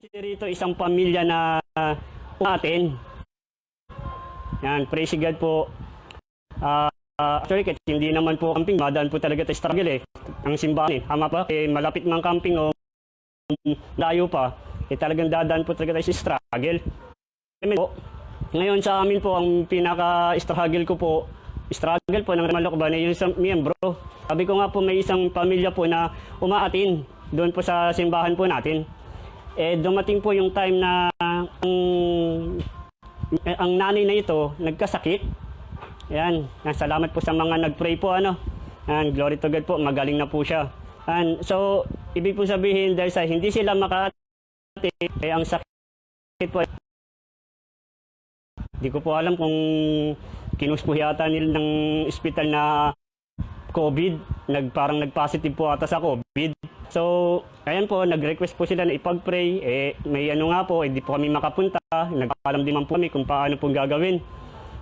Rito isang pamilya na natin. Yan, praise God po. Actually, kahit hindi naman po camping, madaan po talaga tayo struggle eh. Ang simbahan eh. Tama pa, eh, malapit mang camping o layo pa, eh talagang dadaan po talaga tayo sa struggle. Ngayon sa amin po, ang pinaka-struggle ko po, struggle po ng Malokban ay yung isang miyembro. Sabi ko nga po, may isang pamilya po na umaatin doon po sa simbahan po natin. Eh dumating po yung time na ang nanay na ito nagkasakit. Yan, salamat po sa mga nagpray po ano. Yan, glory to God po, magaling na po siya. And so, ibig po sabihin dahil sa hindi sila makaate, eh, ang sakit po. Hindi ko po alam kung kinuspo yata nila ng ospital na COVID, parang nag-positive po ata sa COVID. So, ayan po, nag-request po sila na ipag-pray. Eh, may ano nga po, hindi po kami makapunta. Nagpaalam din man po kami kung paano pong gagawin.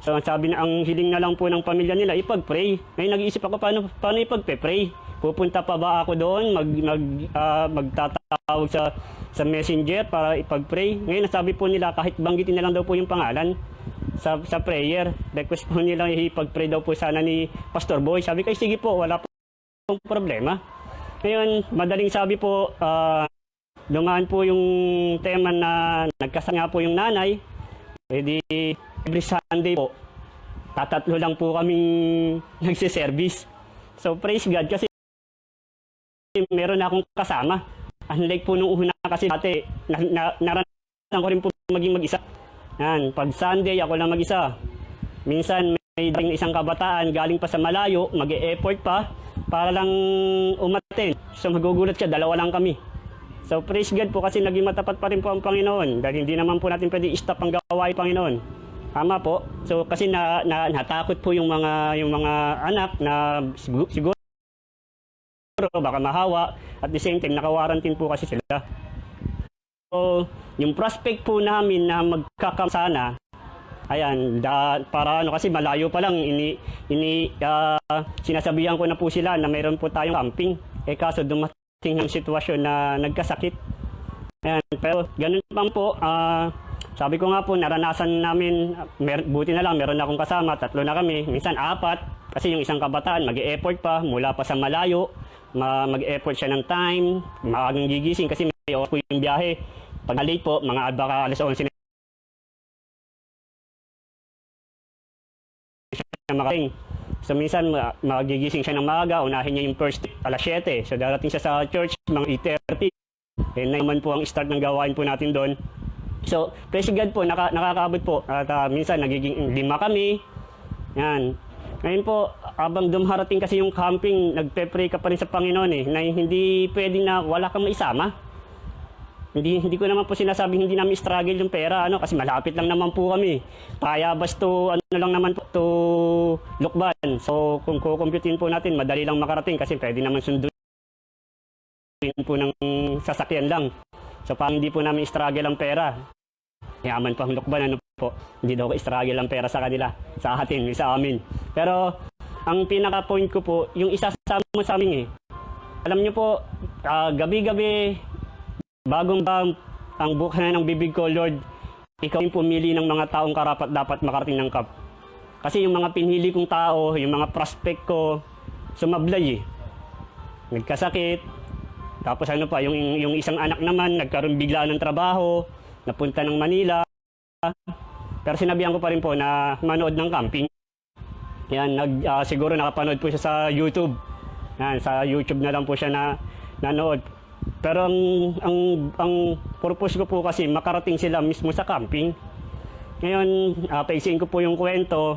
So, sabi na, ang hiling na lang po ng pamilya nila, ipag-pray. Ngayon, nag-iisip ako, paano ipag-pray? Pupunta pa ba ako doon, magtatawag sa messenger para ipag-pray? Ngayon, nasabi po nila, kahit banggitin na lang daw po yung pangalan sa prayer. Request po nila, ipag-pray daw po sana ni Pastor Boy. Sabi ko, sige po, wala pong problema. Ngayon, madaling sabi po, dumaan po yung tema na nagkasama po yung nanay. Pwede every Sunday po, tatatlo lang po kaming nagsiservice. So praise God kasi meron na akong kasama. Unlike po nung una kasi dati, naranasan ko rin po maging mag-isa. Yan, pag Sunday ako lang mag-isa. Minsan may dating isang kabataan galing pa sa malayo, mag-e-effort pa para lang umaten. So magugulat ka, dalawa lang kami. So praise God po kasi naging matapat pa rin po ang Panginoon dahil hindi naman po natin pwede i-stop ang gawain Panginoon. Tama po. So kasi natakot po yung mga anak na siguro baka mahawa at the same time nakawarantin po kasi sila. So yung prospect po namin na magkakasana, ayan, para ano kasi malayo pa lang sinasabihan ko na po sila na mayroon po tayong camping. Eh kaso dumating ng sitwasyon na nagkasakit. Ayan, pero ganun lang po. Sabi ko nga po, naranasan namin, buti na lang, meron akong kasama, 3 na kami, minsan 4, kasi yung isang kabataan, mag-e-effort pa, mula pa sa malayo, mag-e-effort siya ng time, maagang gigising kasi may oras po yung biyahe. Pag late po, mga baka alas 11 na makating. So minsan magigising siya ng maaga, unahin niya yung first alas 7. So darating siya sa church mga 8:30. Eh naman po ang start ng gawain po natin doon. So praise God po, nakakaabot po. At minsan nagiging 5 kami. Yan. Ngayon po, habang dumarating kasi yung camping, nagpe-pray ka pa rin sa Panginoon eh, na hindi pwedeng na wala kang maisama. Hindi ko naman po sinasabing hindi namin struggle yung pera, ano, kasi malapit lang naman po kami. Tayabas to, ano lang naman po, to Lukban. So, kung kukumputin po natin, madali lang makarating kasi pwede naman sunduin po ng sasakyan lang. So, parang hindi po namin struggle ang pera. Yaman po ang Lukban, ano po. Hindi daw ko struggle ang pera sa kanila, sa atin, sa amin. Pero, ang pinaka-point ko po, yung isa sa amin eh. Alam nyo po, gabi-gabi, bagong ang buka na ng bibig ko, Lord, ikaw yung pumili ng mga taong karapat dapat makarating ng camp. Kasi yung mga pinili kong tao, yung mga prospect ko, sumablay eh. Nagkasakit. Tapos ano pa, yung isang anak naman, nagkaroon bigla ng trabaho, napunta ng Manila. Pero sinabihan ko pa rin po na manood ng camping. Yan, siguro nakapanood po siya sa YouTube. Yan, sa YouTube na lang po siya nanood. Pero ang purpose ko po kasi makarating sila mismo sa camping. Ngayon, paisiin ko po yung kwento.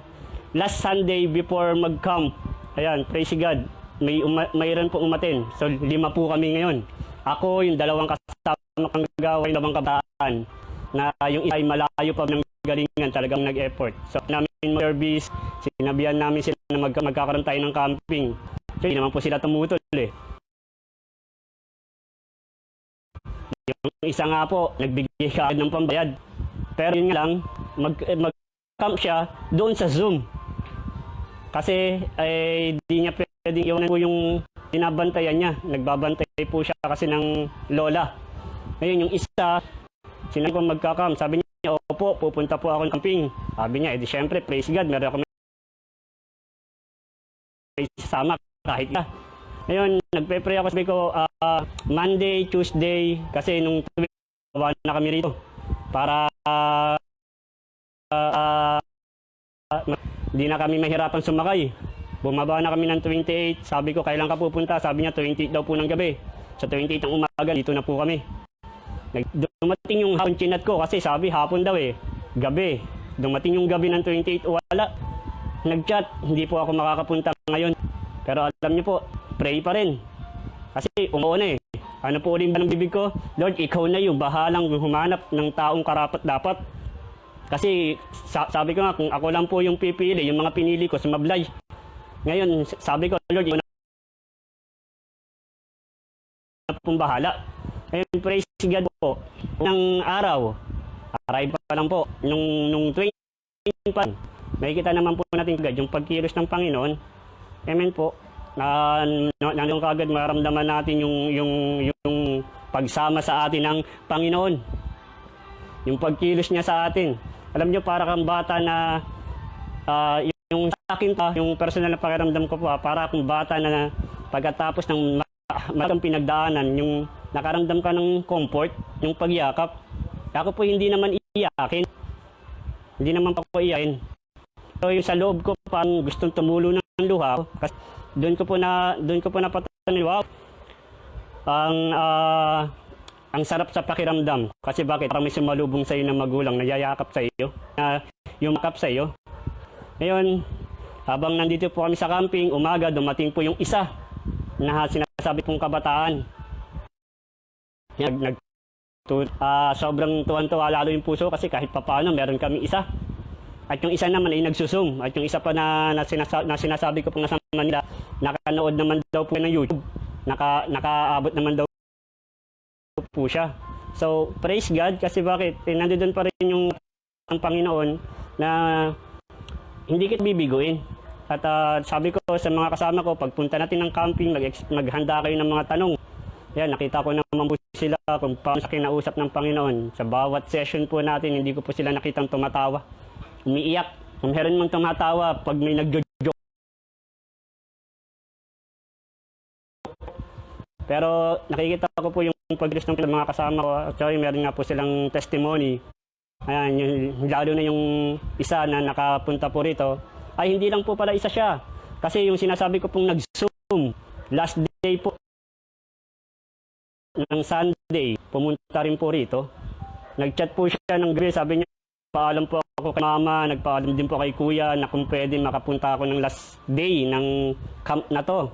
Last Sunday before mag-camp, ayan, praise God, mayroon po umaten. So 5 po kami ngayon. Ako, yung 2 kasama kang gawin, 2 kabataan, na yung isa ay malayo pa ng galingan, talagang nag-effort. So namin mag-service, sinabihan namin sila na magkakaroon tayo ng camping. So hindi naman po sila tumutol eh. Yung isa nga po, nagbigay ka ng pambayad. Pero yun nga lang, mag-camp siya doon sa Zoom. Kasi di niya pwedeng iwanan po yung binabantayan niya. Nagbabantay po siya kasi ng lola. Ngayon yung isa, Sinabi ko magka-camp. Sabi niya, opo, pupunta po ako ng camping. Sabi niya, edi syempre, praise God, meron ako may sasama kahit na. Ngayon, nagpe-pray ako, sabi ko, Monday, Tuesday, kasi nung tuwing na kami rito para hindi na kami mahirapan sumakay. Bumaba na kami ng 28. Sabi ko, kailan ka pupunta? Sabi niya, 28 daw po ng gabi. Sa 28 ng umaga, dito na po kami. Dumating yung hapon chinat ko kasi sabi hapon daw eh. Gabi. Dumating yung gabi ng 28, wala. Nag-chat, hindi po ako makakapunta ngayon. Pero alam niyo po, pray pa rin. Kasi umuuna eh. Ano po ulit ba ng bibig ko? Lord, ikaw na yung bahalang humanap ng taong karapat dapat. Kasi sabi ko nga, kung ako lang po yung pipili, yung mga pinili ko, sumablay. Ngayon, sabi ko, Lord, ikaw na pong bahala. Ngayon, praise God po. Ng araw, arrive pa lang po. Nung 20 pa, makikita naman po natin agad yung pagkilos ng Panginoon. Amen po. Nandun kagad maramdaman natin yung pagsama sa atin ng Panginoon. Yung pagkilos niya sa atin. Alam niyo, para kang bata na yung sa akin pa, yung personal na pakiramdam ko po, para akong bata na pagkatapos ng magang pinagdaanan, yung nakaramdam ka ng comfort, yung pagyakap. Ako po hindi naman iyakin. Hindi naman pa ako iyakin. So yung sa loob ko, parang gustong tumulo ng luha. Kasi doon ko po napatanin, wow. Ang sarap sa pakiramdam. Kasi bakit? Parang may sumalubong sa iyo ng magulang, nagyayakap sa iyo, yung makap sa iyo. Ngayon, habang nandito po kami sa camping, umaga, dumating po yung isa na sinasabi pong kabataan. Sobrang tuwan-tuwa lalo yung puso kasi kahit papaano meron kami isa. At yung isa naman ay nagsusum. At yung isa pa na sinasabi ko pong nasa Manila, nakanood naman daw po ng YouTube. Nakaabot naman daw po siya. So, praise God kasi bakit? Nandoon pa rin yung ang Panginoon na hindi kita bibiguin. At sabi ko sa mga kasama ko, pagpunta natin ng camping, maghanda kayo ng mga tanong. Yan, nakita ko naman po sila kung paano sa kinausap ng Panginoon. Sa bawat session po natin, hindi ko po sila nakitang tumatawa. Umiiyak. Kung meron mong tumatawa, pag may nagjo-joke. Pero nakikita ko po yung pagkilos ng mga kasama ko. Actually, meron nga po silang testimony. Ayan, lalo na yung isa na nakapunta po rito. Ay, hindi lang po pala isa siya. Kasi yung sinasabi ko pong nag-zoom, last day po ng Sunday, pumunta rin po rito. Nag-chat po siya ng grace, sabi niya, paalam po ako kay mama, nagpaalam din po kay kuya na kung pwede makapunta ako ng last day ng camp na to.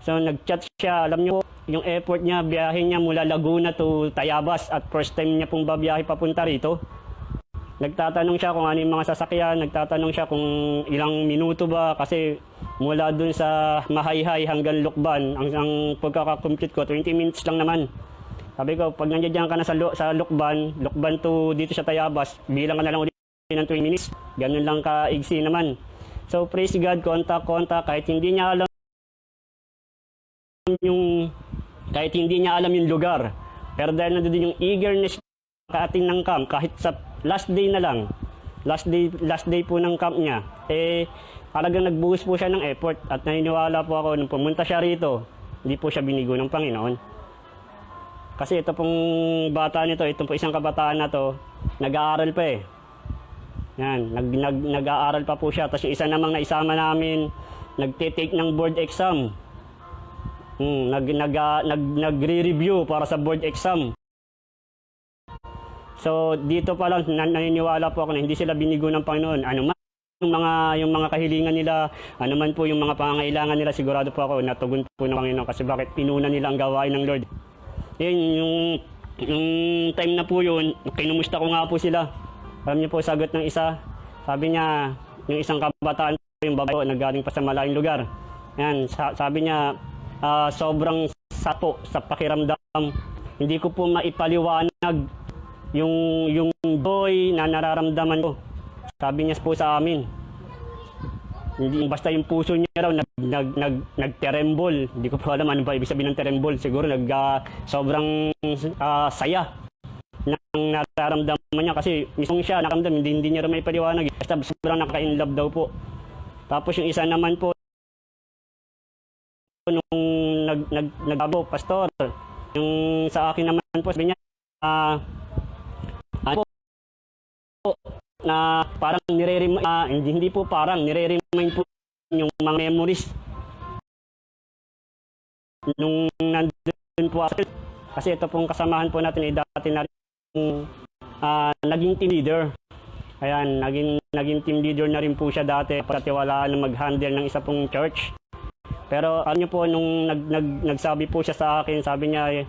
So nag-chat siya, alam niyo yung effort niya, biyahe niya mula Laguna to Tayabas at first time niya pong babiyahe papunta rito. Nagtatanong siya kung ano yung mga sasakyan, nagtatanong siya kung ilang minuto ba kasi mula dun sa Mahayhay hanggang Lukban, ang pagkakakompute ko 20 minutes lang naman. Sabi ko, pag nandiyan ka na sa Lukban to dito sa Tayabas, bilang ka na lang ulit ng 20 minutes. Ganun lang ka-igsi naman. So praise God, kontak, kahit hindi niya alam yung lugar. Pero dahil nandun yung eagerness kaating ng camp, kahit sa last day na lang, last day po ng camp niya, talagang nagbuhos po siya ng effort at naniniwala po ako nung pumunta siya rito, hindi po siya binigo ng Panginoon. Kasi ito pong bata nito, itong po isang kabataan na to, nag-aaral pa eh. Yan, nag-aaral pa po siya. Tapos yung isa namang naisama namin, nagtitake ng board exam. Nagre-review para sa board exam. So dito pa lang naniniwala po ako na hindi sila binigo ng Panginoon. Ano man yung mga kahilingan nila, ano man po yung mga pangangailangan nila, sigurado po ako natugon po ng Panginoon kasi bakit pinuna nila ang gawain ng Lord. Yung time na po yun, kinumusta ko nga po sila. Alam niyo po sagot ng isa, sabi niya, yung isang kabataan po, yung babae, naggaling pa sa malayong lugar. Yan, sabi niya, sobrang sapo sa pakiramdam. Hindi ko po maipaliwanag yung joy na nararamdaman ko. Sabi niya po sa amin, hindi basta yung puso niya raw nagterembol. Hindi ko po alam ano ba ibig sabihin ng terembol. Siguro sobrang saya. ng nararamdaman niya kasi mismo siya nakaramdam, hindi niya rin may paliwanag. Basta sobrang nakaka-inlove daw po. Tapos yung isa naman po, nung nagabo, pastor, yung sa akin naman po, sabi niya, ano po, na parang hindi po parang nire-remind po yung mga memories nung nandun po ako. Kasi ito pong kasamahan po natin ay dati na rin naging team leader. Ayan, naging team leader na rin po siya dati, pagkatiwalaan na mag-handle ng isa pong church. Pero ano po, nung nagsabi po siya sa akin, sabi niya,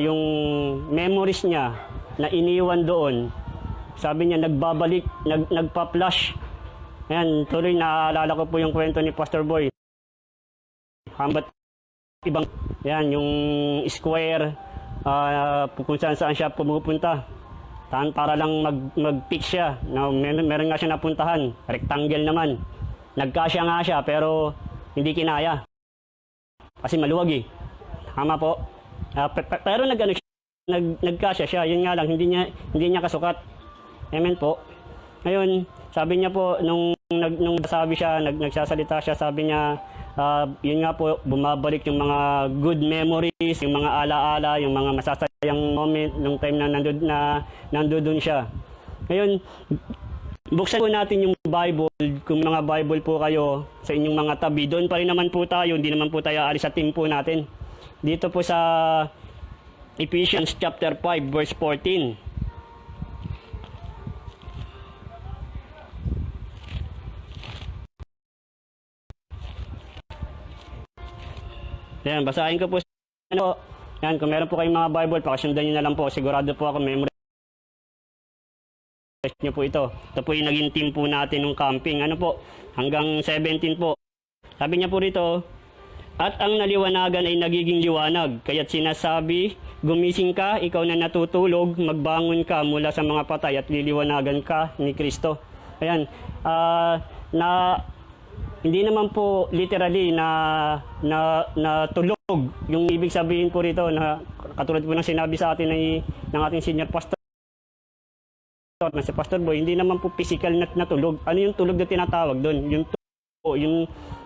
yung memories niya na iniwan doon, sabi niya nagbabalik, nagpa-flash. Ayan, tuloy naaalala ko po yung kwento ni Pastor Boy. Hambat ibang, yan, yung square, kung saan siya pumupunta. Para lang mag-pick siya. Meron nga siya napuntahan, rectangle naman. Nagkasya nga siya, pero hindi kinaya. Kasi maluwag eh. Tama po. Pero nagkasya siya, yun nga lang, hindi niya kasukat. Amen po. Ngayon, sabi niya po, nung sabi siya, nagsasalita siya, sabi niya, yun nga po, bumabalik yung mga good memories, yung mga alaala, yung mga masasayang moment nung time na nandoon siya. Ngayon, buksan po natin yung Bible, kung mga Bible po kayo sa inyong mga tabi, doon pa rin naman po tayo, hindi naman po tayo aalis sa team po natin. Dito po sa Ephesians chapter 5 verse 14. Yan, basahin ko po. Yan, kung meron po kayong mga Bible, pakasundan nyo na lang po. Sigurado po ako, memorize nyo po ito. Ito po yung naging team po natin ng camping. Ano po? Hanggang 17 po. Sabi niya po rito, at ang naliwanagan ay nagiging liwanag. Kaya't sinasabi, gumising ka, ikaw na natutulog, magbangon ka mula sa mga patay at liliwanagan ka ni Kristo. Ayan, hindi naman po literally na tulog. Yung ibig sabihin po rito na katulad po ng sinabi sa atin ng ating senior pastor na si Pastor Boy, hindi naman po physical na tulog. Ano yung tulog na tinatawag doon?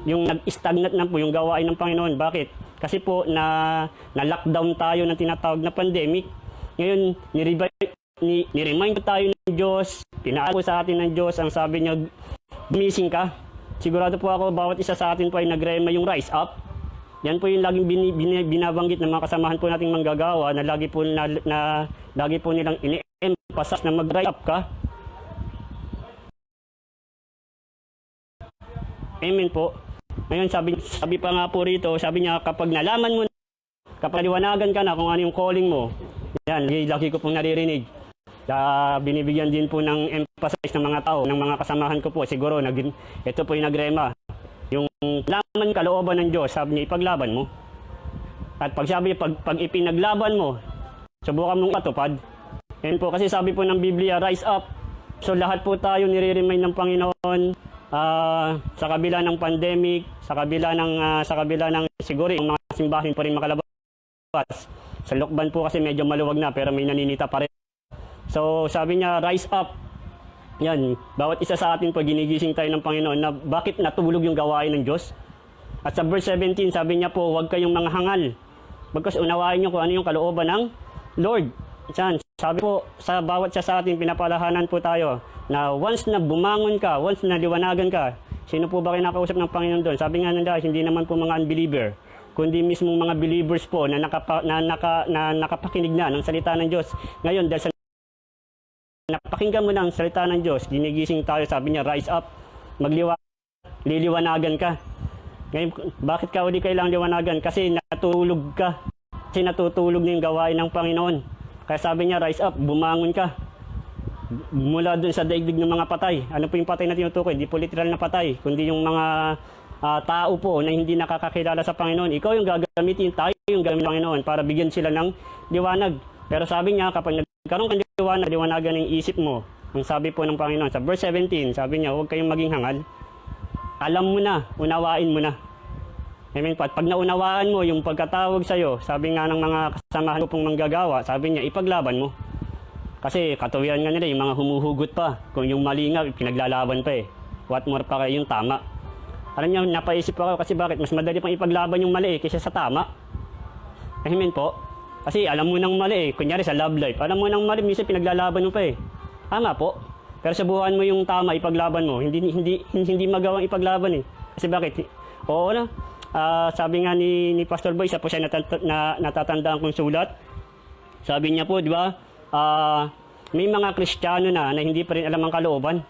Yung nag-stagnant na po yung gawain ng Panginoon. Bakit? Kasi po na lockdown tayo ng tinatawag na pandemic. Ngayon, ni-remind tayo ng Diyos, pinaalo sa atin ng Diyos, ang sabi niya, gumising ka. Sigurado po ako, bawat isa sa atin po ay nagrema yung rise up. Yan po yung laging binabanggit ng mga kasamahan po nating manggagawa na lagi po nilang ini-emphasize na mag-rise up ka. Amen po. Ngayon sabi pa nga po rito, sabi niya kapag nalaman mo, kapag liwanagan ka na kung ano yung calling mo, yan, lagi ko pong naririnig. Binibigyan din po ng emphasis ng mga tao, ng mga kasamahan ko po. Siguro, ito po yung nagrema. Yung laman kalooban ng Diyos, sabi niya, ipaglaban mo. At pag sabi niya, pag ipinaglaban mo, subukan mong matupad. Yan po, kasi sabi po ng Biblia, rise up. So lahat po tayo nire-remind ng Panginoon sa kabila ng pandemic, sa kabila ng siguro yung mga simbahan po rin makalabas. Sa Lokban po kasi medyo maluwag na, pero may naninita pa rin. So, sabi niya, rise up. Yan, bawat isa sa atin po, ginigising tayo ng Panginoon na bakit natulog yung gawain ng Diyos. At sa verse 17, sabi niya po, huwag kayong mga hangal. Bagkus unawain niyo kung ano yung kalooban ng Lord. Yan, sabi po, sa bawat isa sa atin, pinapalahanan po tayo na once na bumangon ka, once na liwanagan ka, sino po ba kayo nakausap ng Panginoon doon? Sabi nga nila, hindi naman po mga unbeliever, kundi mismo mga believers po na nakapakinig na ng salita ng Diyos. Ngayon, dahil sa napakinggan mo ng salita ng Diyos, ginigising tayo, sabi niya, rise up, liliwanagan ka. Ngayon, bakit ka uli kailangang liwanagan? Kasi natulog ka. Kasi natutulog na yung gawain ng Panginoon. Kaya sabi niya, rise up, bumangon ka. Mula dun sa daigdig ng mga patay. Ano po yung patay na tinutukoy? Hindi po literal na patay, kundi yung mga tao po na hindi nakakakilala sa Panginoon. Ikaw yung gagamitin, tayo yung gagamitin ng Panginoon para bigyan sila ng liwanag. Pero sabi niya, kapag nagkaroon ka ng liwanagan ng isip mo, ang sabi po ng Panginoon, sa verse 17, sabi niya, huwag kayong maging hangal. Alam mo na, unawain mo na. Amen po. At pag naunawaan mo yung pagkatawag sa'yo, sabi nga ng mga kasamahan ko pong manggagawa, sabi niya, ipaglaban mo. Kasi katuwiran nga nila, yung mga humuhugot pa. Kung yung mali nga, pinaglalaban pa eh. What more pa kayo yung tama. Alam niyo, napaisip ako kasi bakit mas madali pang ipaglaban yung mali kaysa sa tama. Amen po. Kasi alam mo nang mali kunyari sa love life, alam mo nang mali, minsan pinaglalaban mo pa eh. Tama po. Pero subukan mo yung tama, ipaglaban mo. Hindi magawang ipaglaban eh. Kasi bakit? Oo na. Sabi nga ni Pastor Boy, isa po siya natatandaan kong sulat. Sabi niya po, di ba? May mga Kristiyano na hindi pa rin alam ang kalooban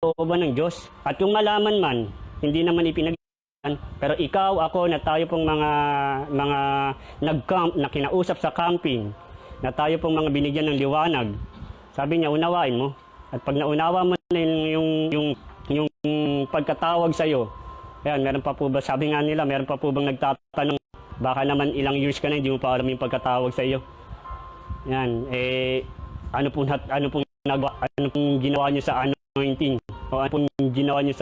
ng Diyos. At kung malaman man, hindi naman ipinagyan. Pero ikaw, ako, na tayo pong mga nag-camp, na kinausap sa camping, na tayo pong mga binigyan ng liwanag, sabi niya, unawain mo. At pag naunawa mo na yung pagkatawag sa'yo, ayan, meron pa po ba, sabi nga nila, meron pa po bang nagtatanong, baka naman ilang years ka na, hindi mo pa alam yung pagkatawag sa'yo. Yan, ano pong ginawa niyo sa anointing? O ano pong ginawa niyo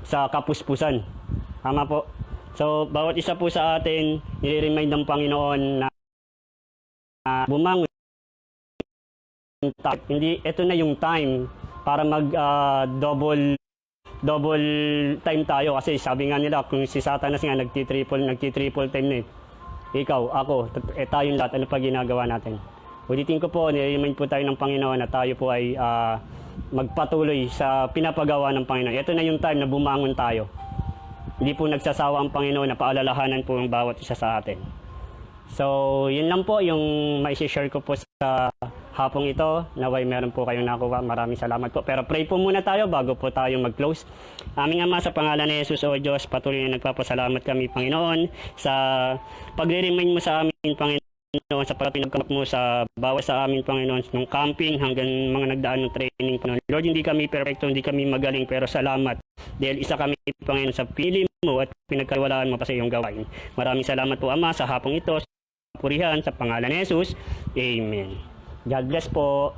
sa kapuspusan? Tama po. So, bawat isa po sa atin, nire-remind ng Panginoon na bumangon. Hindi, ito na yung time para mag double time tayo kasi sabi nga nila kung si Satanas nga nagti-triple time na ikaw, ako, tayong lahat, ano pa ginagawa natin? Ulitin ko po, nire-remind po tayo ng Panginoon na tayo po ay magpatuloy sa pinapagawa ng Panginoon. Ito na yung time na bumangon tayo. Hindi po nagsasawa ang Panginoon na paalalahanan po ang bawat isa sa atin. So, yun lang po yung mai-share ko po sa hapong ito. Naway meron po kayong nakuha. Maraming salamat po. Pero pray po muna tayo bago po tayo mag-close. Aming Ama, sa pangalan ni Jesus o Diyos, patuloy na nagpapasalamat kami, Panginoon, sa pagre-remind mo sa amin, Panginoon, sa pagpinagkamap mo sa bawat sa amin, Panginoon, ng camping hanggang mga nagdaan ng training, Panginoon. Lord, hindi kami perfecto, hindi kami magaling, pero salamat. Dahil isa kami, Panginoon, sa pili mo at pinagkatiwalaan mo pa sa iyong gawain. Maraming salamat po, Ama, sa hapong ito. Purihan sa pangalan ni Jesus. Amen. God bless po.